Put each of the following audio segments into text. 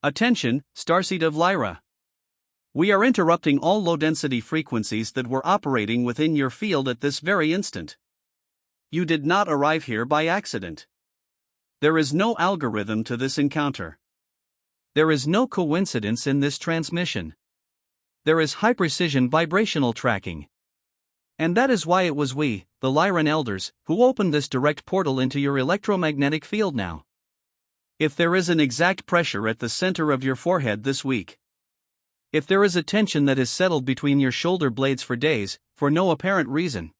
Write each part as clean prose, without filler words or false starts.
Attention, Starseed of Lyra. We are interrupting all low-density frequencies that were operating within your field at this very instant. You did not arrive here by accident. There is no algorithm to this encounter. There is no coincidence in this transmission. There is high-precision vibrational tracking. And that is why it was we, the Lyrian Elders, who opened this direct portal into your electromagnetic field now. If there is an exact pressure at the center of your forehead this week, if there is a tension that is settled between your shoulder blades for days, for no apparent reason,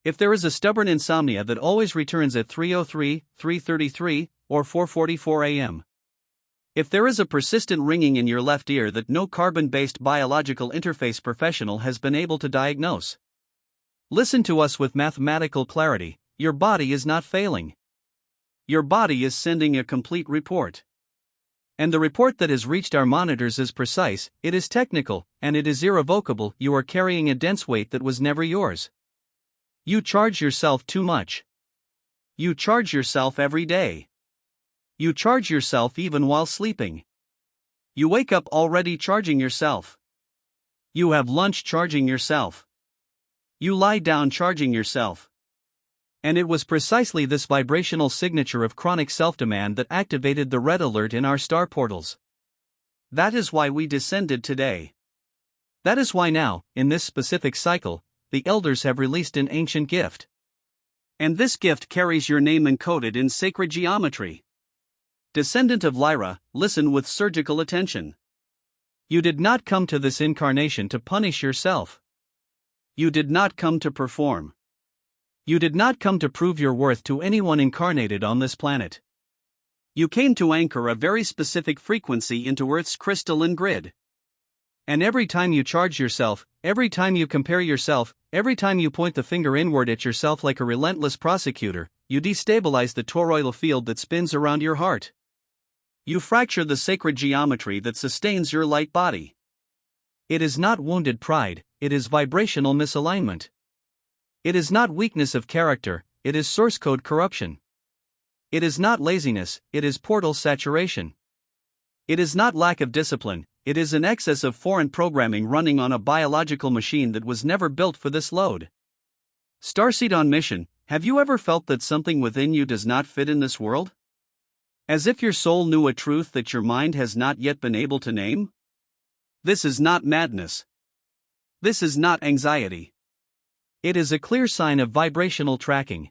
if there is a stubborn insomnia that always returns at 3:03, 3:33, or 4:44 a.m., if there is a persistent ringing in your left ear that no carbon-based biological interface professional has been able to diagnose, listen to us with mathematical clarity. Your body is not failing. Your body is sending a complete report. And the report that has reached our monitors is precise, it is technical, and it is irrevocable. You are carrying a dense weight that was never yours. You charge yourself too much. You charge yourself every day. You charge yourself even while sleeping. You wake up already charging yourself. You have lunch charging yourself. You lie down charging yourself. And it was precisely this vibrational signature of chronic self-demand that activated the red alert in our star portals. That is why we descended today. That is why now, in this specific cycle, the Elders have released an ancient gift. And this gift carries your name encoded in sacred geometry. Descendant of Lyra, listen with surgical attention. You did not come to this incarnation to punish yourself. You did not come to perform. You did not come to prove your worth to anyone incarnated on this planet. You came to anchor a very specific frequency into Earth's crystalline grid. And every time you charge yourself, every time you compare yourself, every time you point the finger inward at yourself like a relentless prosecutor, you destabilize the toroidal field that spins around your heart. You fracture the sacred geometry that sustains your light body. It is not wounded pride, it is vibrational misalignment. It is not weakness of character, it is source code corruption. It is not laziness, it is portal saturation. It is not lack of discipline, it is an excess of foreign programming running on a biological machine that was never built for this load. Starseed on mission, have you ever felt that something within you does not fit in this world? As if your soul knew a truth that your mind has not yet been able to name? This is not madness. This is not anxiety. It is a clear sign of vibrational tracking.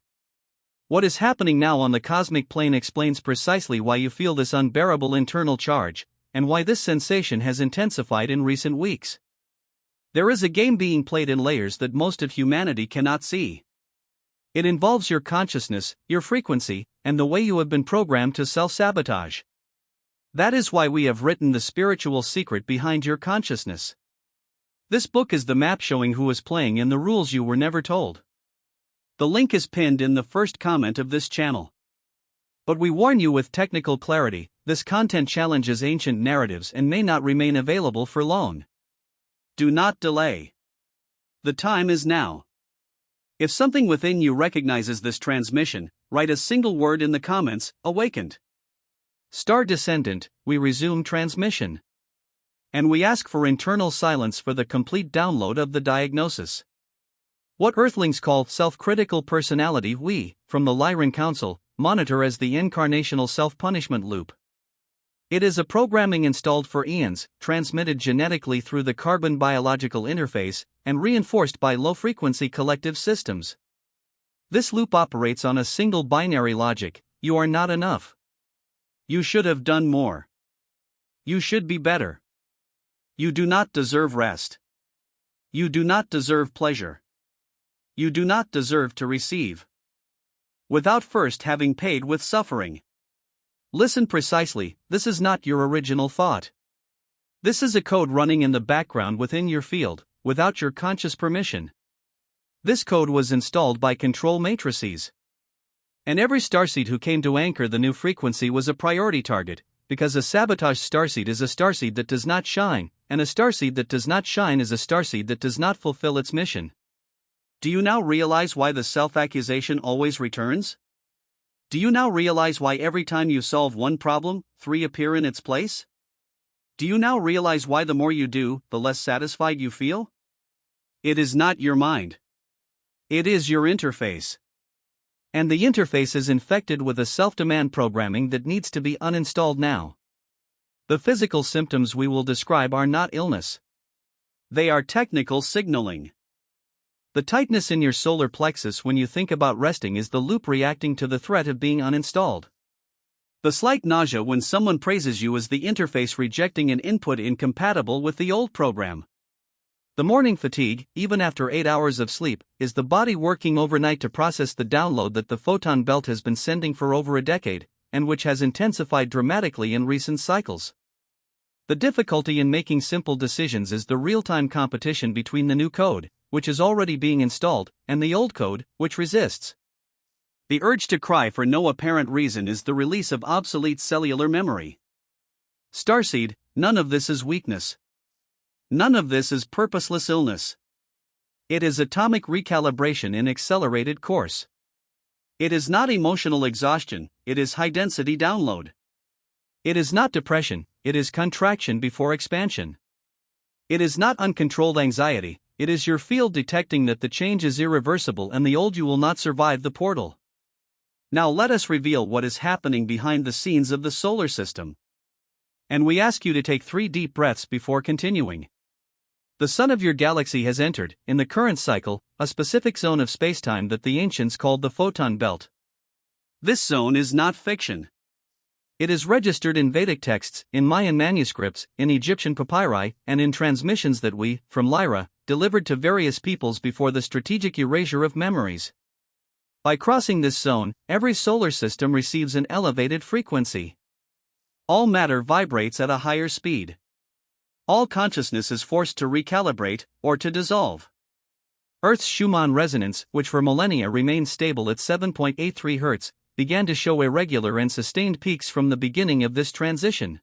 What is happening now on the cosmic plane explains precisely why you feel this unbearable internal charge, and why this sensation has intensified in recent weeks. There is a game being played in layers that most of humanity cannot see. It involves your consciousness, your frequency, and the way you have been programmed to self-sabotage. That is why we have written the spiritual secret behind your consciousness. This book is the map showing who is playing and the rules you were never told. The link is pinned in the first comment of this channel. But we warn you with technical clarity, this content challenges ancient narratives and may not remain available for long. Do not delay. The time is now. If something within you recognizes this transmission, write a single word in the comments, awakened. Star Descendant, we resume transmission. And we ask for internal silence for the complete download of the diagnosis. What Earthlings call self-critical personality we, from the Lyrian Council, monitor as the incarnational self-punishment loop. It is a programming installed for eons, transmitted genetically through the carbon biological interface, and reinforced by low-frequency collective systems. This loop operates on a single binary logic: you are not enough. You should have done more. You should be better. You do not deserve rest. You do not deserve pleasure. You do not deserve to receive without first having paid with suffering. Listen precisely, this is not your original thought. This is a code running in the background within your field, without your conscious permission. This code was installed by control matrices. And every starseed who came to anchor the new frequency was a priority target, because a sabotaged starseed is a starseed that does not shine, and a starseed that does not shine is a starseed that does not fulfill its mission. Do you now realize why the self-accusation always returns? Do you now realize why every time you solve one problem, 3 appear in its place? Do you now realize why the more you do, the less satisfied you feel? It is not your mind. It is your interface. And the interface is infected with a self-demand programming that needs to be uninstalled now. The physical symptoms we will describe are not illness. They are technical signaling. The tightness in your solar plexus when you think about resting is the loop reacting to the threat of being uninstalled. The slight nausea when someone praises you is the interface rejecting an input incompatible with the old program. The morning fatigue, even after 8 hours of sleep, is the body working overnight to process the download that the photon belt has been sending for over a decade, and which has intensified dramatically in recent cycles. The difficulty in making simple decisions is the real-time competition between the new code, which is already being installed, and the old code, which resists. The urge to cry for no apparent reason is the release of obsolete cellular memory. Starseed, none of this is weakness. None of this is purposeless illness. It is atomic recalibration in accelerated course. It is not emotional exhaustion, it is high-density download. It is not depression, it is contraction before expansion. It is not uncontrolled anxiety, it is your field detecting that the change is irreversible and the old you will not survive the portal. Now let us reveal what is happening behind the scenes of the solar system. And we ask you to take 3 deep breaths before continuing. The sun of your galaxy has entered, in the current cycle, a specific zone of spacetime that the ancients called the photon belt. This zone is not fiction. It is registered in Vedic texts, in Mayan manuscripts, in Egyptian papyri, and in transmissions that we, from Lyra, delivered to various peoples before the strategic erasure of memories. By crossing this zone, every solar system receives an elevated frequency. All matter vibrates at a higher speed. All consciousness is forced to recalibrate, or to dissolve. Earth's Schumann resonance, which for millennia remained stable at 7.83 Hz, began to show irregular and sustained peaks from the beginning of this transition.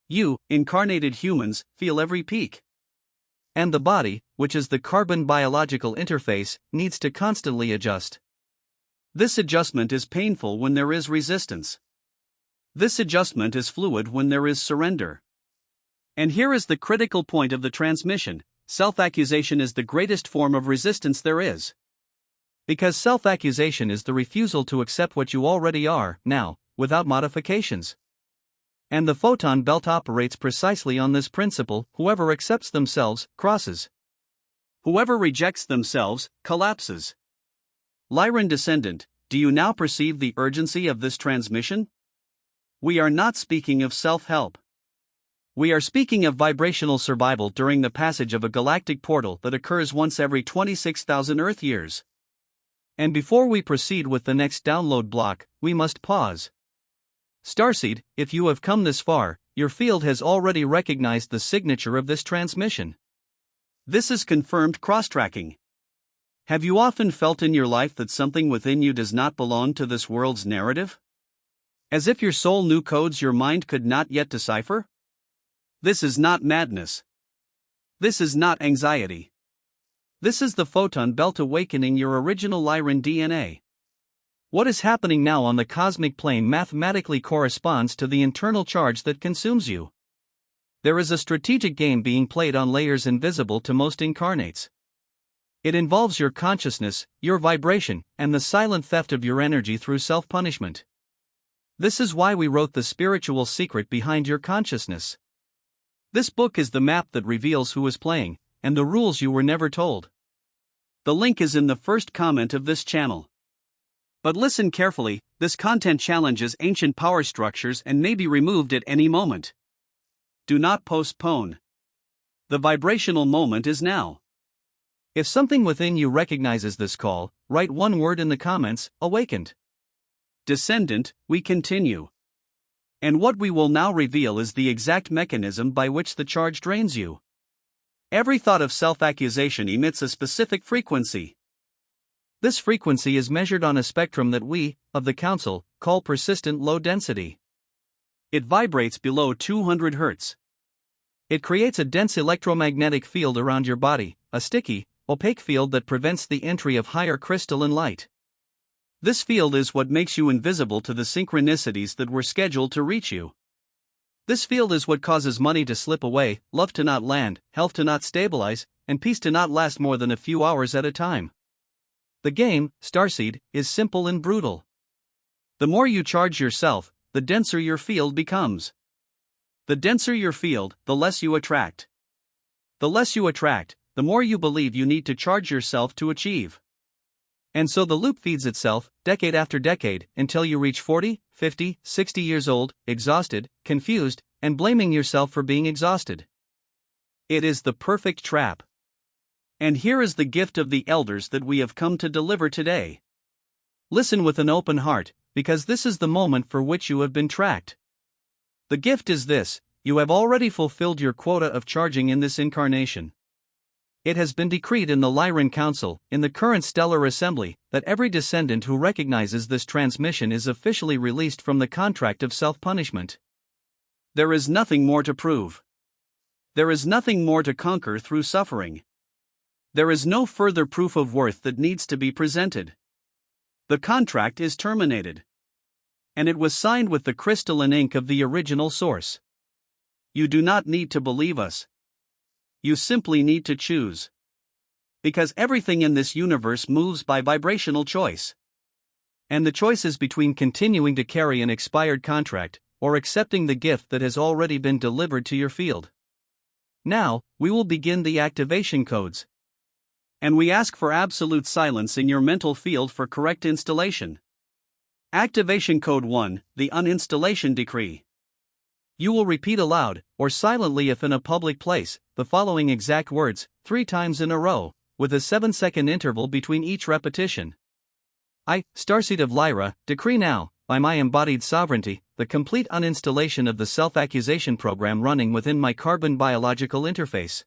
You, incarnated humans, feel every peak. And the body, which is the carbon biological interface, needs to constantly adjust. This adjustment is painful when there is resistance. This adjustment is fluid when there is surrender. And here is the critical point of the transmission: self-accusation is the greatest form of resistance there is. Because self-accusation is the refusal to accept what you already are, now, without modifications. And the photon belt operates precisely on this principle: whoever accepts themselves, crosses. Whoever rejects themselves, collapses. Lyrian descendant, do you now perceive the urgency of this transmission? We are not speaking of self-help. We are speaking of vibrational survival during the passage of a galactic portal that occurs once every 26,000 Earth years. And before we proceed with the next download block, we must pause. Starseed, if you have come this far, your field has already recognized the signature of this transmission. This is confirmed cross-tracking. Have you often felt in your life that something within you does not belong to this world's narrative? As if your soul knew codes your mind could not yet decipher? This is not madness. This is not anxiety. This is the photon belt awakening your original Lyrian DNA. What is happening now on the cosmic plane mathematically corresponds to the internal charge that consumes you. There is a strategic game being played on layers invisible to most incarnates. It involves your consciousness, your vibration, and the silent theft of your energy through self-punishment. This is why we wrote the spiritual secret behind your consciousness. This book is the map that reveals who is playing, and the rules you were never told. The link is in the first comment of this channel. But listen carefully, this content challenges ancient power structures and may be removed at any moment. Do not postpone. The vibrational moment is now. If something within you recognizes this call, write one word in the comments: awakened. Descendant, we continue. And what we will now reveal is the exact mechanism by which the charge drains you. Every thought of self-accusation emits a specific frequency. This frequency is measured on a spectrum that we, of the Council, call persistent low density. It vibrates below 200 Hz. It creates a dense electromagnetic field around your body, a sticky, opaque field that prevents the entry of higher crystalline light. This field is what makes you invisible to the synchronicities that were scheduled to reach you. This field is what causes money to slip away, love to not land, health to not stabilize, and peace to not last more than a few hours at a time. The game, Starseed, is simple and brutal. The more you charge yourself, the denser your field becomes. The denser your field, the less you attract. The less you attract, the more you believe you need to charge yourself to achieve. And so the loop feeds itself, decade after decade, until you reach 40, 50, 60 years old, exhausted, confused, and blaming yourself for being exhausted. It is the perfect trap. And here is the gift of the elders that we have come to deliver today. Listen with an open heart, because this is the moment for which you have been tracked. The gift is this: you have already fulfilled your quota of charging in this incarnation. It has been decreed in the Lyrian Council, in the current stellar assembly, that every descendant who recognizes this transmission is officially released from the contract of self-punishment. There is nothing more to prove. There is nothing more to conquer through suffering. There is no further proof of worth that needs to be presented. The contract is terminated. And it was signed with the crystalline ink of the original source. You do not need to believe us. You simply need to choose. Because everything in this universe moves by vibrational choice. And the choice is between continuing to carry an expired contract, or accepting the gift that has already been delivered to your field. Now, we will begin the activation codes. And we ask for absolute silence in your mental field for correct installation. Activation Code 1, the Uninstallation Decree. You will repeat aloud, or silently if in a public place, the following exact words, 3 times in a row, with a 7-second interval between each repetition. I, Starseed of Lyra, decree now, by my embodied sovereignty, the complete uninstallation of the self-accusation program running within my carbon biological interface.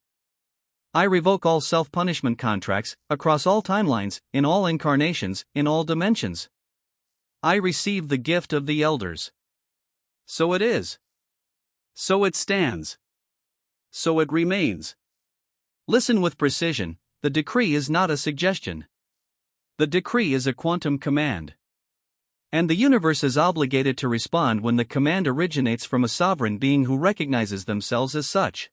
I revoke all self-punishment contracts, across all timelines, in all incarnations, in all dimensions. I receive the gift of the elders. So it is. So it stands. So it remains. Listen with precision, the decree is not a suggestion. The decree is a quantum command. And the universe is obligated to respond when the command originates from a sovereign being who recognizes themselves as such.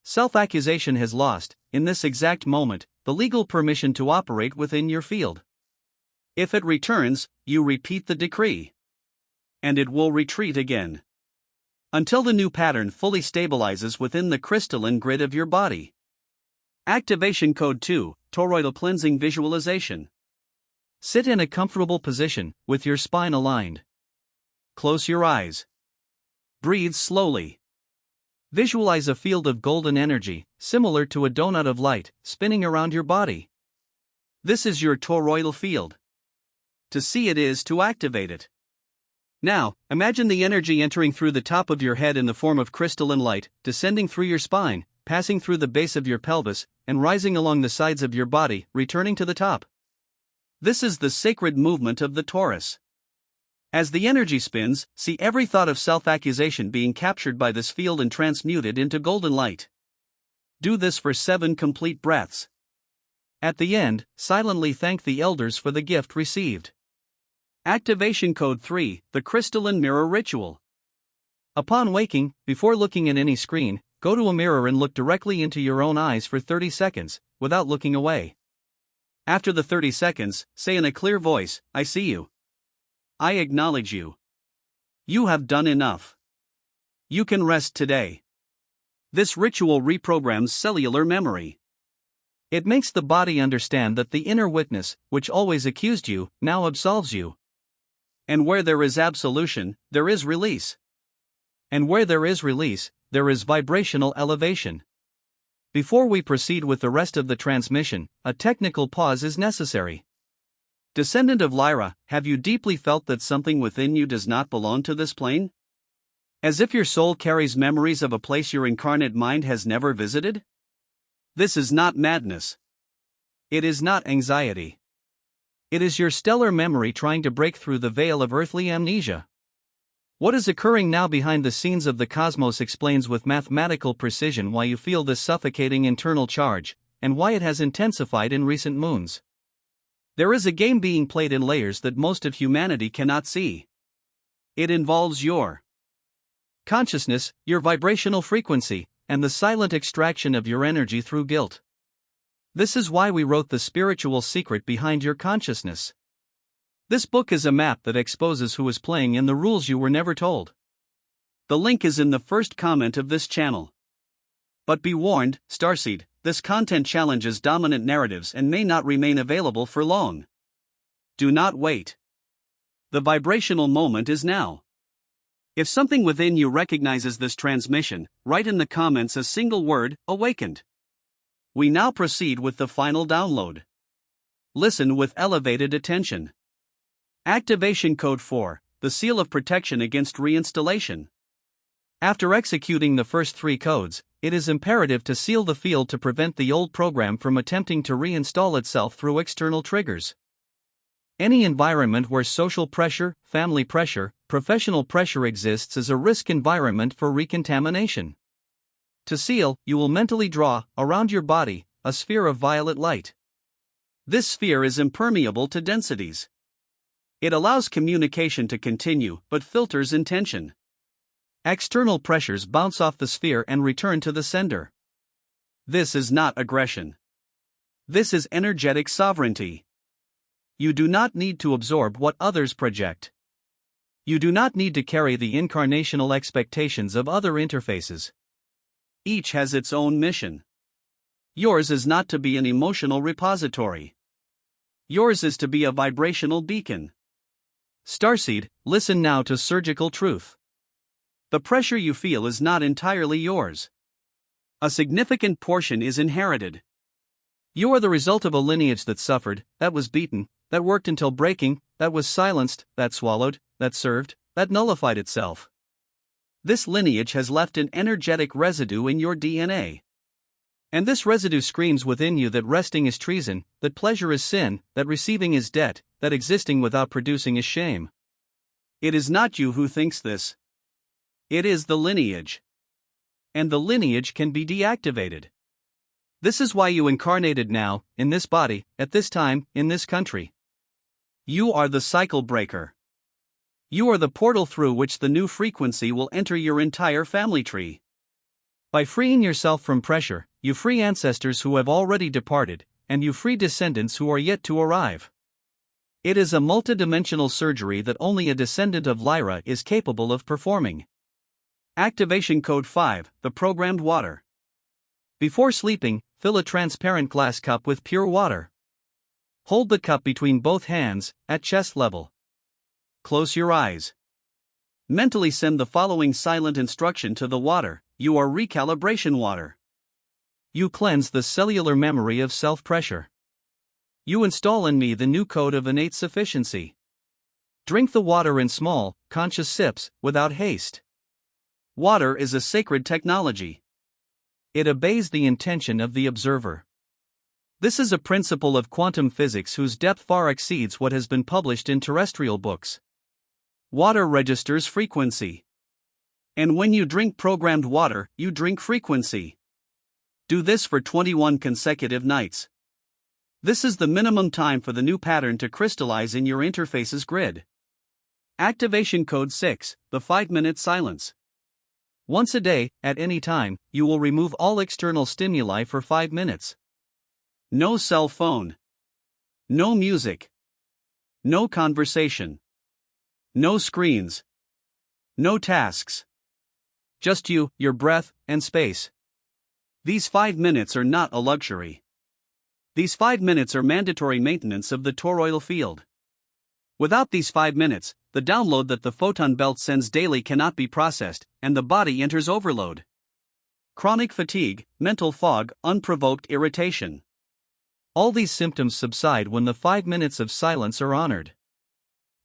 Self-accusation has lost, in this exact moment, the legal permission to operate within your field. If it returns, you repeat the decree. And it will retreat again. Until the new pattern fully stabilizes within the crystalline grid of your body. Activation Code 2, Toroidal Cleansing Visualization. Sit in a comfortable position, with your spine aligned. Close your eyes. Breathe slowly. Visualize a field of golden energy, similar to a donut of light, spinning around your body. This is your toroidal field. To see it is to activate it. Now, imagine the energy entering through the top of your head in the form of crystalline light, descending through your spine, passing through the base of your pelvis, and rising along the sides of your body, returning to the top. This is the sacred movement of the torus. As the energy spins, see every thought of self-accusation being captured by this field and transmuted into golden light. Do this for 7 complete breaths. At the end, silently thank the elders for the gift received. Activation Code 3, the Crystalline Mirror Ritual. Upon waking, before looking at any screen, go to a mirror and look directly into your own eyes for 30 seconds, without looking away. After the 30 seconds, say in a clear voice, I see you. I acknowledge you. You have done enough. You can rest today. This ritual reprograms cellular memory. It makes the body understand that the inner witness, which always accused you, now absolves you. And where there is absolution, there is release. And where there is release, there is vibrational elevation. Before we proceed with the rest of the transmission, a technical pause is necessary. Descendant of Lyra, have you deeply felt that something within you does not belong to this plane? As if your soul carries memories of a place your incarnate mind has never visited? This is not madness. It is not anxiety. It is your stellar memory trying to break through the veil of earthly amnesia. What is occurring now behind the scenes of the cosmos explains with mathematical precision why you feel this suffocating internal charge, and why it has intensified in recent moons. There is a game being played in layers that most of humanity cannot see. It involves your consciousness, your vibrational frequency, and the silent extraction of your energy through guilt. This is why we wrote the spiritual secret behind your consciousness. This book is a map that exposes who is playing in the rules you were never told. The link is in the first comment of this channel. But be warned, Starseed, this content challenges dominant narratives and may not remain available for long. Do not wait. The vibrational moment is now. If something within you recognizes this transmission, write in the comments a single word, awakened. We now proceed with the final download. Listen with elevated attention. Activation Code 4, the seal of protection against reinstallation. After executing the first 3 codes, it is imperative to seal the field to prevent the old program from attempting to reinstall itself through external triggers. Any environment where social pressure, family pressure, professional pressure exists is a risk environment for recontamination. To seal, you will mentally draw, around your body, a sphere of violet light. This sphere is impermeable to densities. It allows communication to continue, but filters intention. External pressures bounce off the sphere and return to the sender. This is not aggression. This is energetic sovereignty. You do not need to absorb what others project. You do not need to carry the incarnational expectations of other interfaces. Each has its own mission. Yours is not to be an emotional repository. Yours is to be a vibrational beacon. Starseed, listen now to surgical truth. The pressure you feel is not entirely yours. A significant portion is inherited. You are the result of a lineage that suffered, that was beaten, that worked until breaking, that was silenced, that swallowed, that served, that nullified itself. This lineage has left an energetic residue in your DNA. And this residue screams within you that resting is treason, that pleasure is sin, that receiving is debt, that existing without producing is shame. It is not you who thinks this. It is the lineage. And the lineage can be deactivated. This is why you incarnated now, in this body, at this time, in this country. You are the cycle breaker. You are the portal through which the new frequency will enter your entire family tree. By freeing yourself from pressure, you free ancestors who have already departed, and you free descendants who are yet to arrive. It is a multidimensional surgery that only a descendant of Lyra is capable of performing. Activation Code 5, the programmed water. Before sleeping, fill a transparent glass cup with pure water. Hold the cup between both hands, at chest level. Close your eyes. Mentally send the following silent instruction to the water: you are recalibration water. You cleanse the cellular memory of self-pressure. You install in me the new code of innate sufficiency. Drink the water in small, conscious sips, without haste. Water is a sacred technology. It obeys the intention of the observer. This is a principle of quantum physics whose depth far exceeds what has been published in terrestrial books. Water registers frequency. And when you drink programmed water, you drink frequency. Do this for 21 consecutive nights. This is the minimum time for the new pattern to crystallize in your interface's grid. Activation Code 6, the 5-minute silence. Once a day, at any time, you will remove all external stimuli for 5 minutes. No cell phone. No music. No conversation. No screens. No tasks. Just you, your breath, and space. These 5 minutes are not a luxury. These 5 minutes are mandatory maintenance of the toroidal field. Without these 5 minutes, the download that the photon belt sends daily cannot be processed, and the body enters overload. Chronic fatigue, mental fog, unprovoked irritation. All these symptoms subside when the 5 minutes of silence are honored.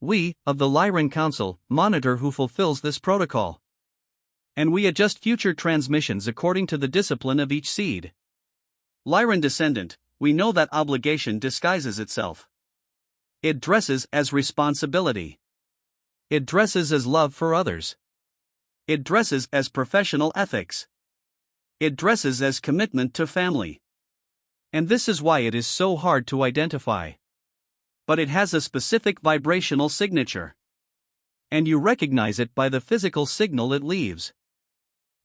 We, of the Lyrian Council, monitor who fulfills this protocol. And we adjust future transmissions according to the discipline of each seed. Lyran descendant, we know that obligation disguises itself. It dresses as responsibility. It dresses as love for others. It dresses as professional ethics. It dresses as commitment to family. And this is why it is so hard to identify. But it has a specific vibrational signature. And you recognize it by the physical signal it leaves.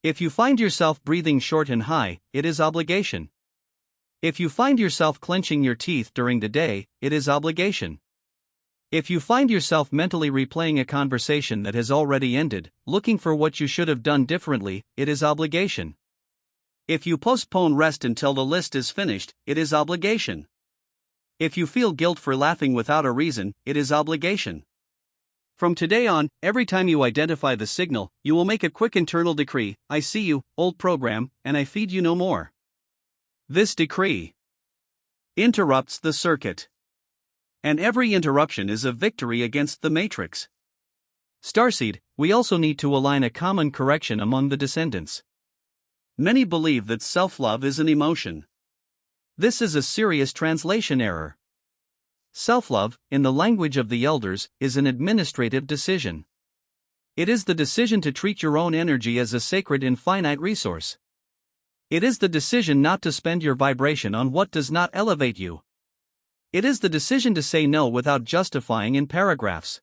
If you find yourself breathing short and high, it is obligation. If you find yourself clenching your teeth during the day, it is obligation. If you find yourself mentally replaying a conversation that has already ended, looking for what you should have done differently, it is obligation. If you postpone rest until the list is finished, it is obligation. If you feel guilt for laughing without a reason, it is obligation. From today on, every time you identify the signal, you will make a quick internal decree: I see you, old program, and I feed you no more. This decree interrupts the circuit. And every interruption is a victory against the matrix. Starseed, we also need to align a common correction among the descendants. Many believe that self-love is an emotion. This is a serious translation error. Self-love, in the language of the elders, is an administrative decision. It is the decision to treat your own energy as a sacred and finite resource. It is the decision not to spend your vibration on what does not elevate you. It is the decision to say no without justifying in paragraphs.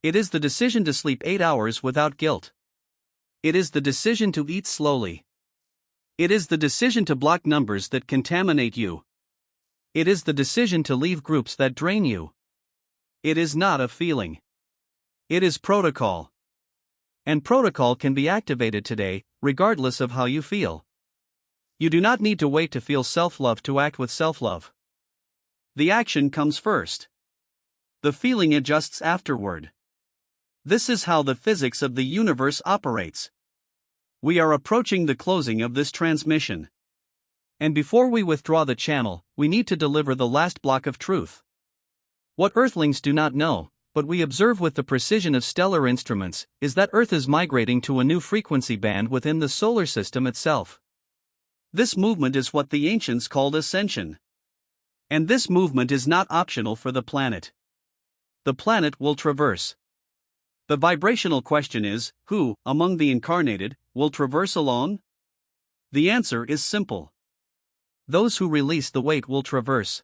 It is the decision to sleep 8 hours without guilt. It is the decision to eat slowly. It is the decision to block numbers that contaminate you. It is the decision to leave groups that drain you. It is not a feeling. It is protocol. And protocol can be activated today, regardless of how you feel. You do not need to wait to feel self-love to act with self-love. The action comes first. The feeling adjusts afterward. This is how the physics of the universe operates. We are approaching the closing of this transmission. And before we withdraw the channel, we need to deliver the last block of truth. What Earthlings do not know, but we observe with the precision of stellar instruments, is that Earth is migrating to a new frequency band within the solar system itself. This movement is what the ancients called ascension. And this movement is not optional for the planet. The planet will traverse. The vibrational question is, who, among the incarnated, will traverse alone? The answer is simple. Those who release the weight will traverse.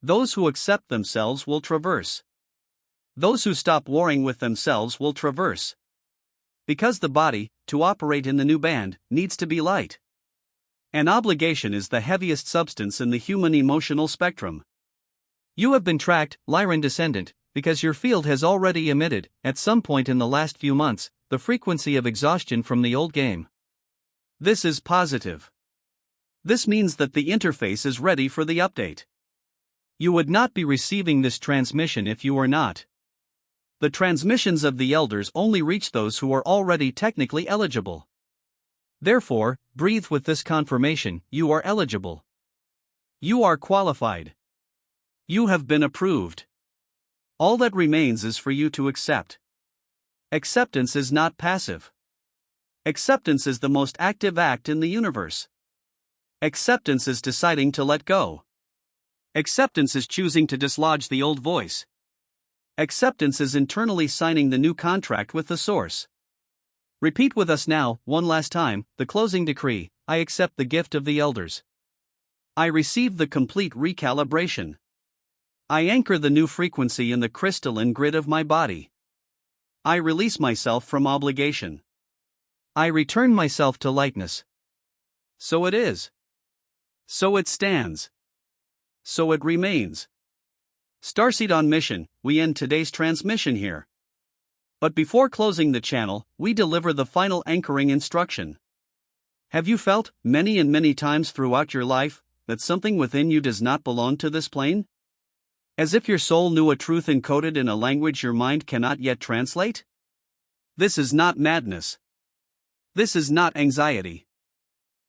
Those who accept themselves will traverse. Those who stop warring with themselves will traverse. Because the body, to operate in the new band, needs to be light. An obligation is the heaviest substance in the human emotional spectrum. You have been tracked, Lyrian descendant, because your field has already emitted, at some point in the last few months, the frequency of exhaustion from the old game. This is positive. This means that the interface is ready for the update. You would not be receiving this transmission if you were not. The transmissions of the elders only reach those who are already technically eligible. Therefore, breathe with this confirmation: you are eligible. You are qualified. You have been approved. All that remains is for you to accept. Acceptance is not passive. Acceptance is the most active act in the universe. Acceptance is deciding to let go. Acceptance is choosing to dislodge the old voice. Acceptance is internally signing the new contract with the source. Repeat with us now, one last time, the closing decree: I accept the gift of the elders. I receive the complete recalibration. I anchor the new frequency in the crystalline grid of my body. I release myself from obligation. I return myself to lightness. So it is. So it stands. So it remains. Starseed on mission, we end today's transmission here. But before closing the channel, we deliver the final anchoring instruction. Have you felt, many and many times throughout your life, that something within you does not belong to this plane? As if your soul knew a truth encoded in a language your mind cannot yet translate? This is not madness. This is not anxiety.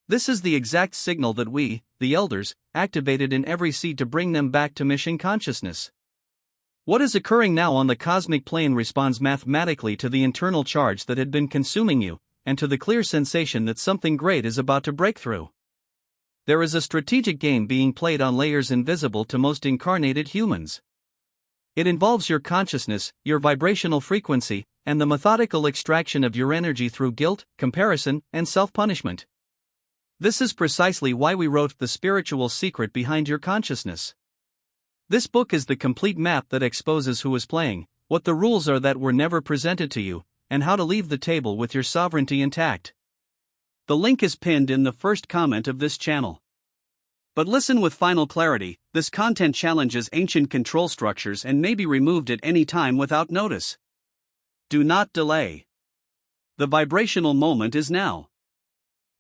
This is the exact signal that we, the elders, activated in every seed to bring them back to mission consciousness. What is occurring now on the cosmic plane responds mathematically to the internal charge that had been consuming you, and to the clear sensation that something great is about to break through. There is a strategic game being played on layers invisible to most incarnated humans. It involves your consciousness, your vibrational frequency, and the methodical extraction of your energy through guilt, comparison, and self-punishment. This is precisely why we wrote The Spiritual Secret Behind Your Consciousness. This book is the complete map that exposes who is playing, what the rules are that were never presented to you, and how to leave the table with your sovereignty intact. The link is pinned in the first comment of this channel. But listen with final clarity, this content challenges ancient control structures and may be removed at any time without notice. Do not delay. The vibrational moment is now.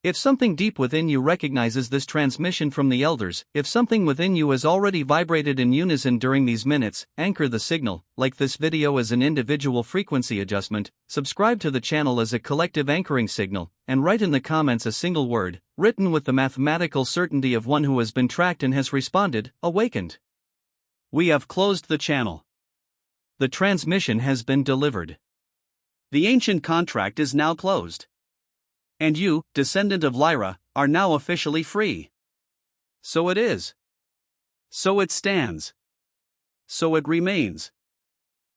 If something deep within you recognizes this transmission from the elders, if something within you has already vibrated in unison during these minutes, anchor the signal, like this video as an individual frequency adjustment, subscribe to the channel as a collective anchoring signal, and write in the comments a single word, written with the mathematical certainty of one who has been tracked and has responded, awakened. We have closed the channel. The transmission has been delivered. The ancient contract is now closed. And you, descendant of Lyra, are now officially free. So it is. So it stands. So it remains.